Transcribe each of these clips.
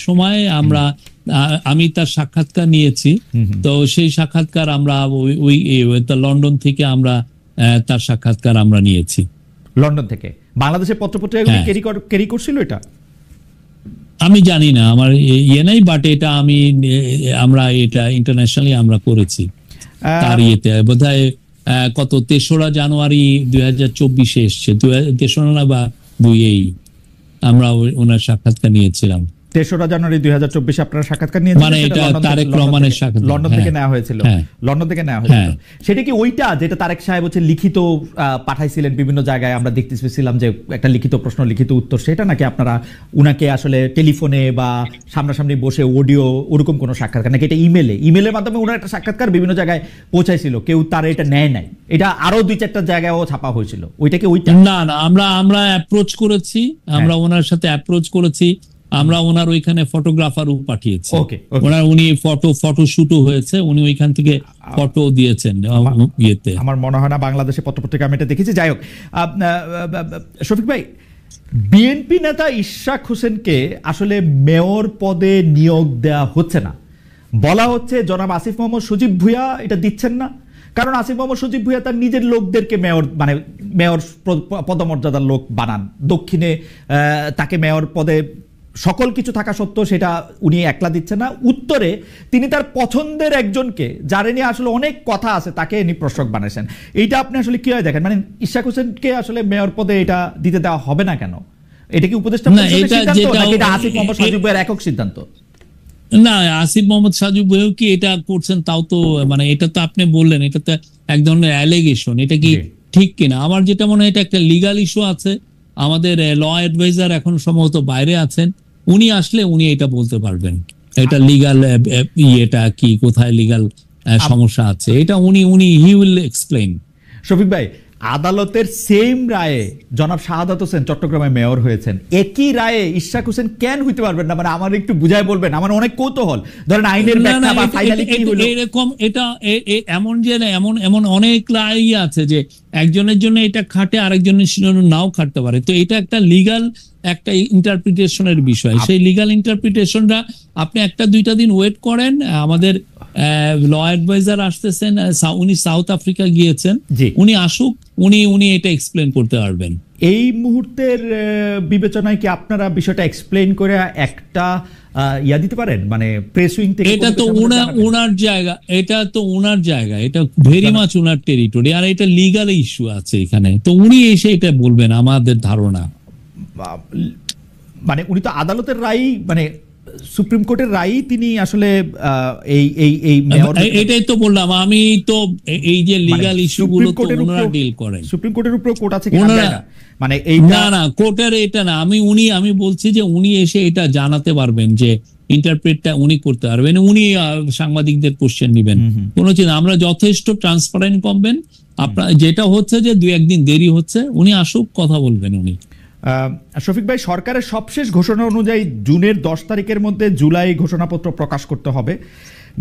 সময় আমি তার সাক্ষাৎকার নিয়েছি। তো সেই সাক্ষাৎকার আমরা ওই লন্ডন থেকে আমরা তার সাক্ষাৎকার আমরা নিয়েছি। লন্ডন থেকে বাংলাদেশের পত্রপত্রিকাগুলি ক্যারি করছিল এটা আমি জানি না, আমার নাই, বাট এটা আমরা এটা ইন্টারন্যাশনালি আমরা করেছি। তার ইয়েতে বোধহয় কত ৩রা জানুয়ারি ২০২৪ এসছে, ৩রা না বা ২ আমরা ওনার সাক্ষাৎকার নিয়েছিলাম। ৩রা জানুয়ারি ২০২৪ আপনারা সাক্ষাৎকার নিয়েছিলেন, মানে এটা তারেক রহমানের সাক্ষাৎকার লন্ডন থেকে নেওয়া হয়েছিল। লন্ডন থেকে নেওয়া হয়েছিল। সেটা কি ওইটা যেটা তারেক সাহেব হচ্ছে লিখিত পাঠাইছিলেন বিভিন্ন জায়গায়, আমরা দেখতে পেয়েছিলাম যে একটা লিখিত প্রশ্ন লিখিত উত্তর, সেটা নাকি আপনারা উনাকে আসলে টেলিফোনে বা সামনাসামনি বসে অডিও ওরকম কোনো সাক্ষাৎকার, নাকি এটা ইমেলের মাধ্যমে ওনার একটা সাক্ষাৎকার বিভিন্ন জায়গায় পৌঁছাইছিল, কেউ তার এটা নেয় নাই, এটা আরো ২-৪টা জায়গায়ও ছাপা হয়েছিল, ওইটা কি ওইটা? না না, আমরা অ্যাপ্রোচ করেছি, আমরা ওনার সাথে অ্যাপ্রোচ করেছি, আমরা ওনার ওইখানে ফটোগ্রাফারও পাঠিয়েছি, উনি ফটো শুটও হয়েছে, উনি ওইখান থেকে ফটো দিয়েছেন ইয়েতে। আমার মনে হয় না বাংলাদেশে পত্রপত্রিকা আমি এটা দেখেছি। যাই হোক, শফিক ভাই, বিএনপি নেতা ইশরাক হোসেনকে আসলে মেয়র পদে নিয়োগ দেওয়া হচ্ছে না, বলা হচ্ছে জনাব আসিফ মোহাম্মদ সজীব ভুঁইয়া এটা দিচ্ছেন না, কারণ আসিফ মোহাম্মদ সজীব ভুঁইয়া তার নিজের লোকদেরকে মেয়র পদমর্যাদার লোক বানান, দক্ষিণে তাকে মেয়র পদে সকল কিছু থাকা সত্ত্বেও সেটা উনি একলা দিচ্ছেন না, উত্তরে তিনি তার পছন্দের একজনকে, যারে নিয়ে আসলে অনেক কথা আছে, তাকে ইনি প্রশাসক বানাইছেন। এইটা আপনি আসলে কি হয় দেখেন, মানে ইশরাক হোসেনকে আসলে মেয়র পদে এটা দিতে দেওয়া হবে না কেন? এটা কি উপদেষ্টা পরিষদের সিদ্ধান্ত নাকি এটা আসিফ মোহাম্মদ সজীব ভুঁইয়ার একক সিদ্ধান্ত? না, আসিফ মোহাম্মদ সজীব ভুঁইয়া কি এটা করছেন তাও তো, মানে এটা তো আপনি বললেন এটা তো এক ধরনের অ্যালিগেশন, এটা কি ঠিক কিনা? আমার যেটা মনে হয় এটা একটা লিগাল ইস্যু আছে। আমাদের ল অ্যাডভাইজার এখন সম্ভবত বাইরে আছেন, উনি আসলে উনি এটা বলতে পারবেন এটা লিগাল ইয়েটা কি, কোথায় লিগাল সমস্যা আছে, এটা উনি হি উইল এক্সপ্লেইন। শফিক ভাই, আদালতের সেম রায়ে জনাব শাহাদাত হোসেন চট্টগ্রামে মেয়র হয়েছেন, একই রায়ে ইশরাক হোসেন কেন হইতে পারবেন না? মানে আমার একটু বুঝাই বলবেন, আমার অনেক কৌতূহল। ধরেন আইনের ব্যাখ্যা বা ফাইনালি কি হলো এরকম, এটা এমন যে এমন অনেক রায় আছে যে একজনের জন্য এটা খাটে, আরেকজনের জন্য নাও খাটতে পারে। তো এটা একটা লিগাল একটা ইন্টারপ্রিটেশনের বিষয়, সেই লিগাল ইন্টারপ্রিটেশনটা আপনি 1-2 দিন ওয়েট করেন। আমাদের ল অ্যাডভাইজার আসতেছেন, উনি সাউথ আফ্রিকা গিয়েছেন, উনি আসুক, উনি এটা এক্সপ্লেন করতে পারবেন। এই মুহূর্তের বিবেচনায় কি আপনারা বিষয়টা এক্সপ্লেন করে একটা ইয়া দিতে পারেন, মানে প্রেস উইং থেকে? এটা তো ওনার জায়গা, এটা ভেরি মাচ ওনার টেরিটরি, আর এটা লিগাল ইস্যু আছে এখানে, তো উনি এসে এটা বলবেন আমাদের ধারণা। মানে উনি তো আদালতের রায়, মানে সুপ্রিম কোর্টের রায় তিনি আসলে এটাই তো বললাম আমি, তো এই যে লিগাল ইস্যুগুলো তো ওনারা ডিল করেন, সুপ্রিম কোর্টের উপর কোর্ট আছে মানে না কোর্টের এটা না, আমি বলছি যে উনি এসে এটা জানাতে পারবেন, যে ইন্টারপ্রেটটা উনি করতে পারবেন, উনি সাংবাদিকদের কোশ্চেন নেবেন, কোনো চিন্তা, আমরা যথেষ্ট ট্রান্সপারেন্ট করবেন। আপনার যেটা হচ্ছে যে 2-1 দিন দেরি হচ্ছে, উনি আসুক, কথা বলবেন উনি। শফিক ভাই, সরকারের সবশেষ ঘোষণা অনুযায়ী জুনের 10 তারিখের মধ্যে জুলাই ঘোষণাপত্র প্রকাশ করতে হবে।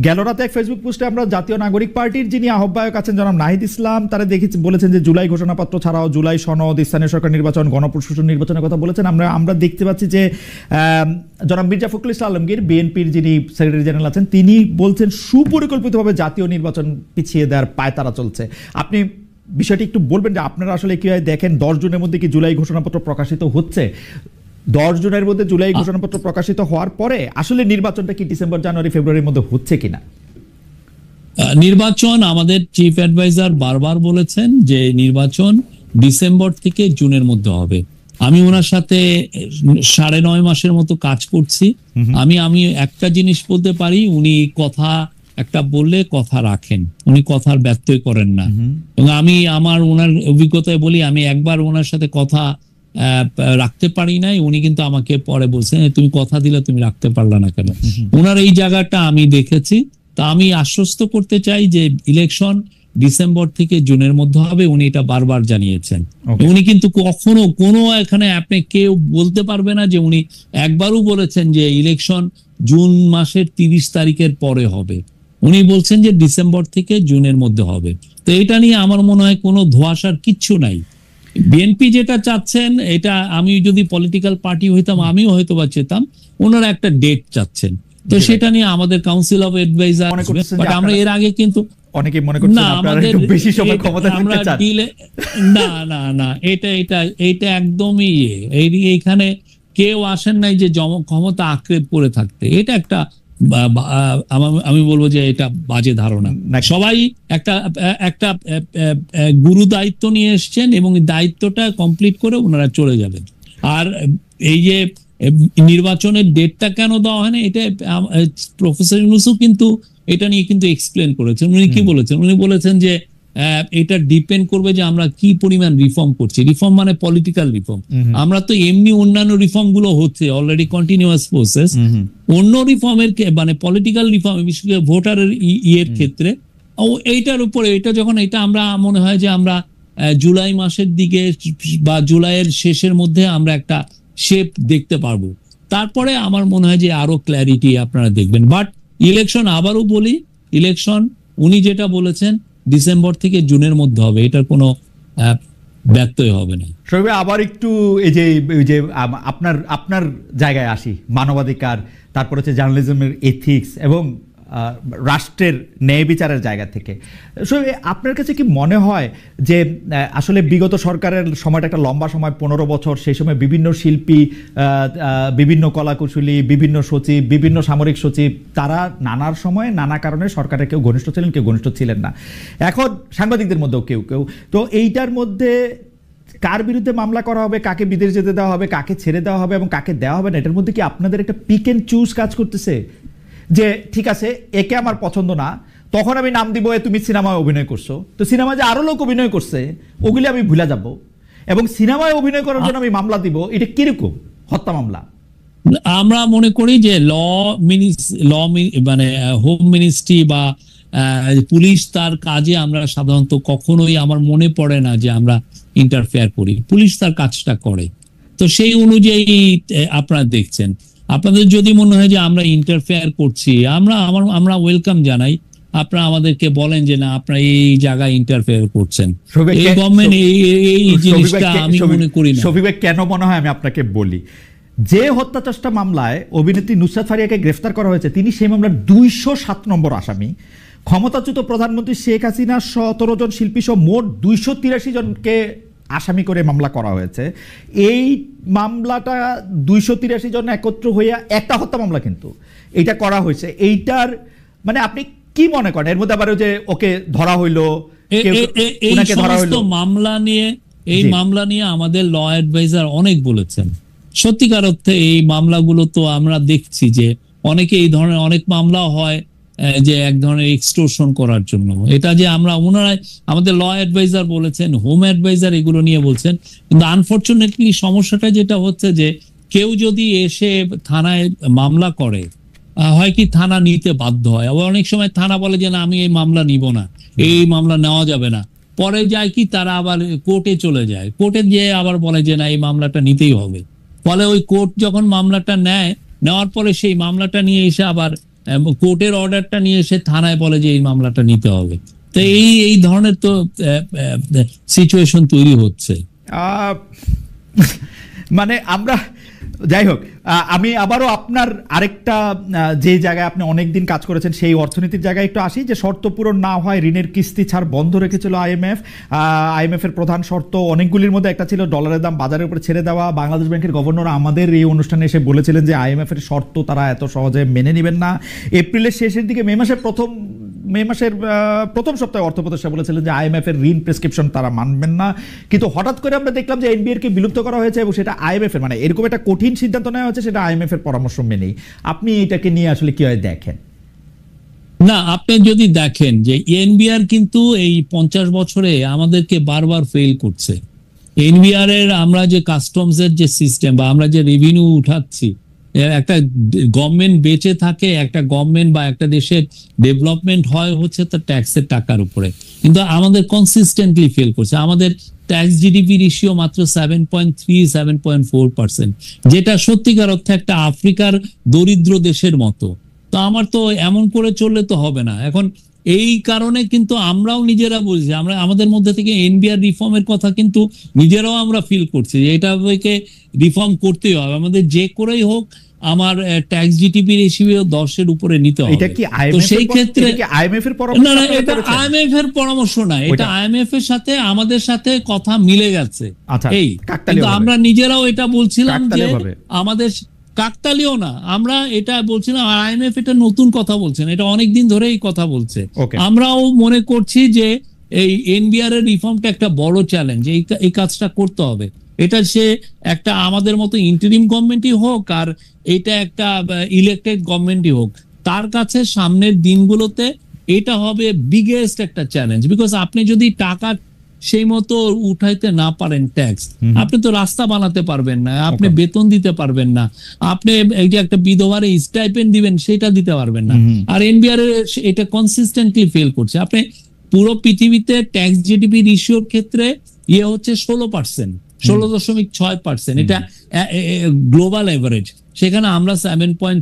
গেল রাতে এক ফেসবুক পোস্টে আমরা জাতীয় নাগরিক পার্টির যিনি আহ্বায়ক আছেন জনাব নাহিদ ইসলাম, তারা বলেছেন যে জুলাই ঘোষণাপত্র ছাড়াও জুলাই সনদ, স্থানীয় সরকার নির্বাচন, গণপ্রশাসন নির্বাচনের কথা বলেছেন। আমরা দেখতে পাচ্ছি যে জনাব মির্জা ফখরুল ইসলাম আলমগীর, বিএনপির যিনি সেক্রেটারি জেনারেল আছেন, তিনি বলছেন সুপরিকল্পিতভাবে জাতীয় নির্বাচন পিছিয়ে দেওয়ার পায়তারা চলছে। আপনি বিষয়টি একটু বলবেন যে আপনারা আসলে কিভাবে দেখেন? 10 জুনের মধ্যে কি জুলাই ঘোষণাপত্র প্রকাশিত হচ্ছে? 10 জুনের মধ্যে জুলাই ঘোষণাপত্র প্রকাশিত হওয়ার পরে আসলে নির্বাচনটা কি ডিসেম্বর, জানুয়ারি, ফেব্রুয়ারির মধ্যে হচ্ছে কিনা? নির্বাচন, আমাদের চিফ অ্যাডভাইজার বারবার বলেছেন যে নির্বাচন ডিসেম্বর থেকে জুনের মধ্যে হবে। আমি ওনার সাথে 9.5 মাসের মতো কাজ করছি। আমি একটা জিনিস বলতে পারি, উনি কথা একটা বললে কথা রাখেন, উনি কথার ব্যত্যয় করেন না। এবং আমি ওনার অভিজ্ঞতায় বলি, আমি একবার ওনার সাথে কথা রাখতে পারি নাই, উনি কিন্তু আমাকে পরে বলছেন তুমি কথা দিলে তুমি রাখতে পারলা না কেন। ওনার এই জায়গাটা আমি দেখেছি। তা আমি আশ্বস্ত করতে চাই যে ইলেকশন ডিসেম্বর থেকে জুনের মধ্যে হবে, উনি এটা বারবার জানিয়েছেন। উনি কিন্তু কখনো কোনো এখানে আপনি কেউ বলতে পারবে না যে উনি একবারও বলেছেন যে ইলেকশন জুন মাসের 30 তারিখের পরে হবে। উনি বলছেন যে ডিসেম্বর থেকে জুনের মধ্যে হবে। তো এটা নিয়ে আমার মনে হয় কোনো ধোঁয়াশার কিচ্ছু নাই। বিএনপি যেটা চাচ্ছেন, এটা আমি যদি পলিটিক্যাল পার্টি হইতাম আমিও হয়তো বা চেতাম, ওনারা একটা ডেট চাচ্ছেন। তো সেটা নিয়ে আমাদের কাউন্সিল অফ অ্যাডভাইজার, বাট আমরা এর আগে কিন্তু অনেকে মনে করছেন আপনারা একটু বেশি সময় ক্ষমতা থাকতে চান। না না না, এটা একদমই এইখানে কেউ আসেন নাই যে ক্ষমতা আঁকড়ে পড়ে থাকতে। এটা একটা আমি বলবো যে এটা বাজে ধারণা। সবাই একটা একটা গুরু দায়িত্ব নিয়ে এসছেন এবং দায়িত্বটা কমপ্লিট করে ওনারা চলে যাবেন। আর এই যে নির্বাচনের ডেটটা কেন দেওয়া হয় না, এটা প্রফেসর ইউনূসও কিন্তু এটা নিয়ে কিন্তু এক্সপ্লেন করেছেন। উনি কি বলেছেন? উনি বলেছেন যে এটা ডিপেন্ড করবে যে আমরা কি পরিমাণ রিফর্ম করছি। রিফর্ম মানে পলিটিক্যাল রিফর্ম। আমরা তো এমনি অন্যান্য রিফর্ম গুলো হচ্ছে অলরেডি কন্টিনিউয়াস প্রসেস। অন্য রিফর্মের মানে পলিটিক্যাল রিফর্ম, বিশেষ করে ভোটারের ইয়ের ক্ষেত্রে এইটার উপরে, এটা যখন এটা আমরা মনে হয় যে আমরা জুলাই মাসের দিকে বা জুলাইয়ের শেষের মধ্যে আমরা একটা শেপ দেখতে পারবো। তারপরে আমার মনে হয় যে আরো ক্ল্যারিটি আপনারা দেখবেন। বাট ইলেকশন, আবারও বলি, ইলেকশন উনি যেটা বলেছেন ডিসেম্বর থেকে জুনের মধ্যে হবে, এটার কোনো ব্যত্যয় হবে না। শরীফ ভাই, আবার একটু এই যে আপনার জায়গায় আসি, মানবাধিকার, তারপর হচ্ছে জার্নালিজমের এথিক্স এবং রাষ্ট্রের ন্যায় বিচারের জায়গা থেকে। আপনার কাছে কি মনে হয় যে আসলে বিগত সরকারের সময়টা একটা লম্বা সময়, 15 বছর, সেই সময় বিভিন্ন শিল্পী, বিভিন্ন কলাকুশলী, বিভিন্ন সচিব, বিভিন্ন সামরিক সচিব, তারা নানার সময় নানা কারণে সরকারের কেউ ঘনিষ্ঠ ছিলেন, কেউ ঘনিষ্ঠ ছিলেন না। এখন সাংবাদিকদের মধ্যেও কেউ কেউ, তো এইটার মধ্যে কার বিরুদ্ধে মামলা করা হবে, কাকে বিদেশ যেতে দেওয়া হবে, কাকে ছেড়ে দেওয়া হবে এবং কাকে দেওয়া হবে না, এটার মধ্যে কি আপনাদের একটা পিক এন্ড চুজ কাজ করতেছে? যে ঠিক আছে, একে আমার পছন্দ না, তখন আমি নাম দিব তুমি সিনেমায় অভিনয় করছো, তো সিনেমায় যে আরো লোক অভিনয় করছে ওগুলি আমি ভুলে যাব, এবং সিনেমায় অভিনয় করার জন্য আমি মামলা দিব, এটা কিরকম হত্যা মামলা? আমরা মনে করি যে মানে হোম মিনিস্ট্রি বা পুলিশ তার কাজে আমরা সাধারণত কখনোই, আমার মনে পড়ে না যে আমরা ইন্টারফেয়ার করি। পুলিশ তার কাজটা করে, তো সেই অনুযায়ী আপনারা দেখছেন। আপনাদের যদি মনে হয় যে আমরা ইন্টারফেয়ার করছি, আমরা ওয়েলকাম জানাই। আপনারা আমাদেরকে বলেন যে না, আপনারা এই জায়গায় ইন্টারফেয়ার করছেন। এই গভর্নমেন্ট এই জিনিসটা আমি মনে করি না। শফিক ভাই, কেন মনে হয় আমি আপনাকে বলি, যে হত্যা চেষ্টা মামলায় অভিনেত্রী নুসরাত ফারিয়াকে গ্রেফতার করা হয়েছে, তিনি সেই মামলার 207 নম্বর আসামি। ক্ষমতাচ্যুত প্রধানমন্ত্রী শেখ হাসিনা 17 জন শিল্পী সহ মোট 283 জনকে আসামি করে মামলা করা হয়েছে। এই মামলাটা 283 জন একত্র হইয়া একটা হত্যা মামলা কিন্তু এইটা করা হয়েছে। এইটার মানে আপনি কি মনে করেন, এর মধ্যে আবার যে ওকে ধরা হইলো, ওনাকে ধরা হইলো, মামলা নিয়ে আমাদের ল অ্যাডভাইজার অনেক বলেছেন। সত্যিকার অর্থে এই মামলাগুলো তো আমরা দেখছি যে অনেকে এই ধরনের অনেক মামলা হয় যে এক ধরনের এক্সটোরশন করার জন্য। এটা যে ওনারা আমাদের ল অ্যাডভাইজার বলেছেন, হোম অ্যাডভাইজার এগুলো নিয়ে বলছেন। কিন্তু আনফরচুনেটলি সমস্যাটা যেটা হচ্ছে যে কেউ যদি এসে থানায় মামলা করে, হয় কি থানা নিতে বাধ্য হয়। আবার অনেক সময় থানা বলে যে না, আমি এই মামলা নিব না, এই মামলা নেওয়া যাবে না। পরে যায় কি, তারা আবার কোর্টে চলে যায়, কোর্টে গিয়ে আবার বলে যে না, এই মামলাটা নিতেই হবে। ফলে ওই কোর্ট যখন মামলাটা নেওয়ার পরে সেই মামলাটা নিয়ে এসে আবার কোর্টের অর্ডারটা নিয়ে এসে থানায় বলে যে এই মামলাটা নিতে হবে। তো এই ধরনের তো সিচুয়েশন তৈরি হচ্ছে। মানে আমরা, যাই হোক, আমি আবারও আপনার আরেকটা যে জায়গায় আপনি অনেকদিন কাজ করেছেন সেই অর্থনীতির জায়গায় একটু আসি। যে শর্ত পূরণ না হয় ঋণের কিস্তি ছাড় বন্ধ রেখেছিল আইএমএফ এর প্রধান শর্ত অনেকগুলির মধ্যে একটা ছিল ডলারের দাম বাজারের উপরে ছেড়ে দেওয়া। বাংলাদেশ ব্যাংকের গভর্নর আমাদের এই অনুষ্ঠানে এসে বলেছিলেন যে আইএমএফ এর শর্ত তারা এত সহজে মেনে নেবেন না। এপ্রিলের শেষের দিকে মে মাসের প্রথম সপ্তাহে অর্থ উপদেষ্টা বলেছিলেন যে আইএমএফ এর ঋণ প্রেসক্রিপশন তারা মানবেন না। কিন্তু হঠাৎ করে আমরা দেখলাম যে এনবিআর কে বিলুপ্ত করা হয়েছে এবং সেটা আইএমএফ এর, মানে এরকম একটা কঠিন সিদ্ধান্ত নেওয়া হচ্ছে, সেটা আইএমএফ এর পরামর্শ মেনেই। আপনি এটাকে নিয়ে আসলে কিভাবে দেখেন? না, আপনি যদি দেখেন যে এনবিআর কিন্তু এই 50 বছরে আমাদেরকে বারবার ফেল করছে। এনবিআর এর আমরা যে কাস্টমস এর যে সিস্টেম বা আমরা যে রেভিনিউ উঠাচ্ছি, একটা গভর্নমেন্ট বেঁচে থাকে, একটা গভর্নমেন্ট বা একটা দেশের ডেভেলপমেন্ট হয় হচ্ছে তার ট্যাক্সের টাকার উপরে, কিন্তু আমাদের কনসিস্টেন্টলি ফেল করছে। আমাদের ট্যাক্স জিডিপি রেশিও মাত্র 7.3-7.4%, যেটা সত্যিকার অর্থে একটা আফ্রিকার দরিদ্র দেশের মতো। তো আমার তো এমন করে চললে তো হবে না। এখন এই কারণে কিন্তু আমরাও নিজেরা বলছি, আমরা আমাদের মধ্যে থেকে এনবিআর রিফর্মের কথা কিন্তু নিজেরাও আমরা ফিল করছি যে এটাকে রিফর্ম করতেই হবে, আমাদের যে করেই হোক আমার ট্যাক্স জিটিপি রেশিও 10-এর উপরে নিতে হবে। এটা কি তো সেই ক্ষেত্রে আইএমএফ এর পরামর্শ? না, এটা আইএমএফ এর পরামর্শ না, এটা আইএমএফ এর সাথে আমাদের সাথে কথা মিলে গেছে। এই কিন্তু আমরা নিজেরাও এটা বলছিলাম যে আমাদের কাকতালীয় না, আমরা এটা বলছিলাম, আর আইএমএফ এটা নতুন কথা বলছেন, এটা অনেকদিন ধরে এই কথা বলছে। আমরাও মনে করছি যে এই এনবিআর এর রিফর্মটা একটা বড় চ্যালেঞ্জ, এই কাজটা করতে হবে। এটা সে একটা আমাদের মতো ইন্টারিম গভর্নমেন্টই হোক আর এটা একটা ইলেক্টেড গভর্নমেন্টই হোক, তার কাছে সামনের দিনগুলোতে এটা হবে বিগেস্ট একটা চ্যালেঞ্জ। বিকজ আপনি যদি টাকা সেই মতো উঠাইতে না পারেন ট্যাক্স, আপনি তো রাস্তা বানাতে পারবেন না, আপনি বেতন দিতে পারবেন না, আপনি এই যে একটা বিধবার স্টাইপেন্ড দিবেন সেটা দিতে পারবেন না। আর এনবিআর এটা কনসিস্টেন্টলি ফেল করছে। আপনি পুরো পৃথিবীতে ট্যাক্স জিডিপি রেশিওর ক্ষেত্রে ইয়ে হচ্ছে 16%, 16.6%, এটা গ্লোবাল এভারেজ, সেখানে আমরা 7.3